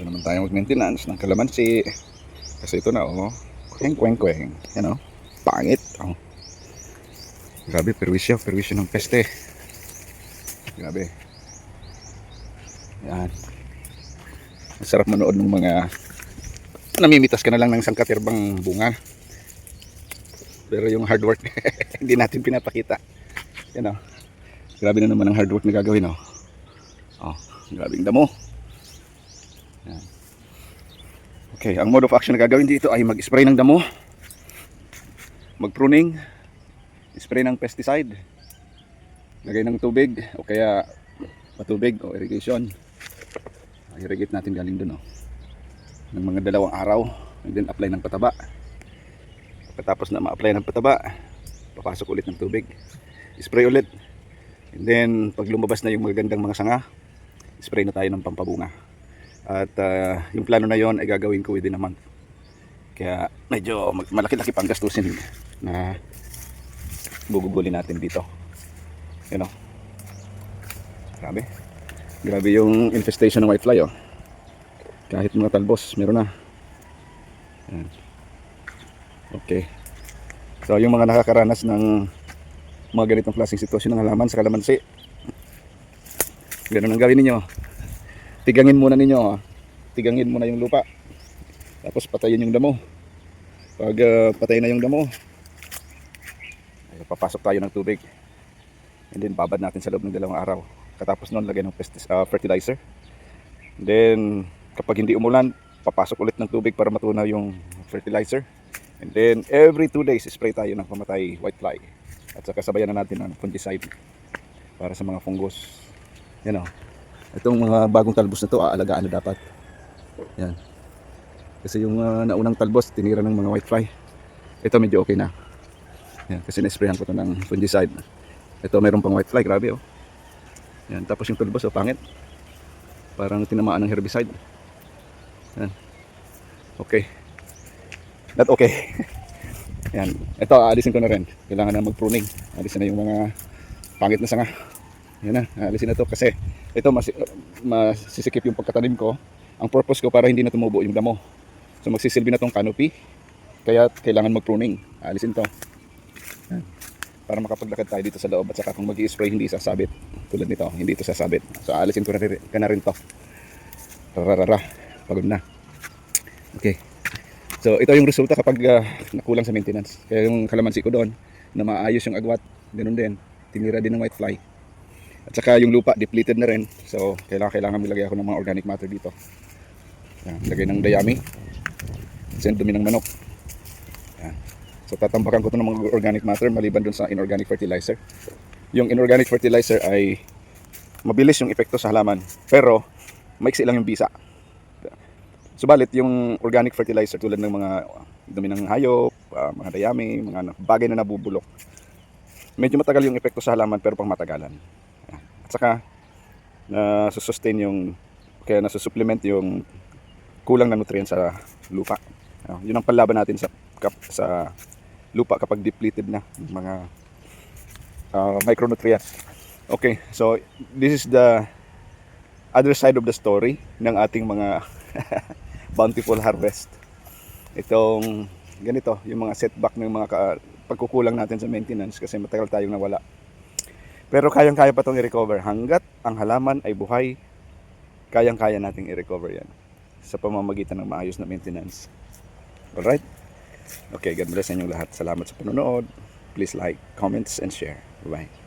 naman tayo mag-maintenance ng kalamansi. Kasi ito na, oh. Kweng. Yan, oh. Pangit. Oh. Grabe, perwisyo ng peste. Grabe. Yan. Masarap manood ng mga namimitas ka na lang ng isang katirbang bunga. Pero yung hard work, hindi natin pinapakita. Yan, oh. Grabe na naman ang hard work na gagawin, oh. Oh, grabe yung damo. Yan. Okay, ang mode of action na gagawin dito ay mag-spray ng damo, mag-pruning, spray ng pesticide, lagay ng tubig o kaya patubig o irrigation. I-irrigate natin galing dun, oh, ng mga 2 araw, and then apply ng pataba. Pagkatapos na ma-apply ng pataba, papasok ulit ng tubig, spray ulit, and then pag lumabas na yung magagandang mga sanga, spray na tayo ng pampabunga. At yung plano na yon ay gagawin ko within a month. Kaya medyo malaki-laki pang gastusin na gugugulin natin dito. You know? Grabe yung infestation ng whitefly, oh. Kahit mga talbos meron na. Yan. Okay. So yung mga nakakaranas ng mga ganitong klaseng sitwasyon ng halaman sa kalamansi, ganun ang gawin ninyo. Tigangin muna ninyo, ha? Tigangin muna yung lupa, tapos patayin yung damo. Pag patay na yung damo, ay papasok tayo ng tubig, and then babad natin sa loob ng 2 araw. Katapos nun, lagay ng fertilizer. Then kapag hindi umulan, papasok ulit ng tubig para matunaw yung fertilizer. And then every 2 days spray tayo ng pamatay whitefly. At saka sabayan na natin ng fungicide para sa mga fungus. Yan, oh. Itong mga bagong talbos na to, aalagaan na dapat. Yan. Kasi yung naunang talbos, tinira ng mga whitefly. Ito medyo okay na. Yan, kasi na-sprayan ko to ng fungicide. Ito mayroon pang whitefly, grabe, oh. Yan, tapos yung talbos, oh, pangit. Parang tinamaan ng herbicide. Yan. Okay. Not okay. Yan. Ito, aalisin ko na rin. Kailangan na mag-pruning. Aalisin na yung mga pangit na sanga. Yan na, aalisin na to kasi ito masisikip yung pagkatanim ko. Ang purpose ko para hindi na tumubo yung damo. So magsisilbi na tong canopy. Kaya kailangan mag-pruning. Aalisin to. Yan. Para makapaglakad tayo dito sa loob, at saka kung mag-i-spray hindi sasabit. Tulad nito, hindi ito sasabit. So aalisin ko na rin to. Rarara. Pagod na. Okay. So ito yung resulta kapag nakulang sa maintenance. Kaya yung kalamansi ko doon na maayos yung agwat, ganoon din. Tinira din ng whitefly. At saka yung lupa depleted na rin. So kailangan maglagay ako ng mga organic matter dito. Yan, lagay ng dayami. Then dumi ng manok. Yan. So tatambakan ko ito ng mga organic matter maliban dun sa inorganic fertilizer. Yung inorganic fertilizer ay mabilis yung epekto sa halaman, pero maiksi lang yung bisa. Subalit yung organic fertilizer tulad ng mga dumi ng hayop, mga dayami, mga bagay na nabubulok, medyo matagal yung epekto sa halaman pero pang matagalan. At saka nasusustain yung, kaya nasusupplement yung kulang na nutrients sa lupa. Yun ang panlaban natin sa lupa kapag depleted na yung mga micronutrients. Okay, so this is the other side of the story ng ating mga bountiful harvest. Itong ganito, yung mga setback ng mga pagkukulang natin sa maintenance kasi matagal tayong nawala. Pero kayang-kaya pa itong i-recover. Hanggat ang halaman ay buhay, kayang-kaya nating i-recover yan sa pamamagitan ng maayos na maintenance. Alright? Okay, God bless sa inyong lahat. Salamat sa panonood. Please like, comments, and share. Bye-bye.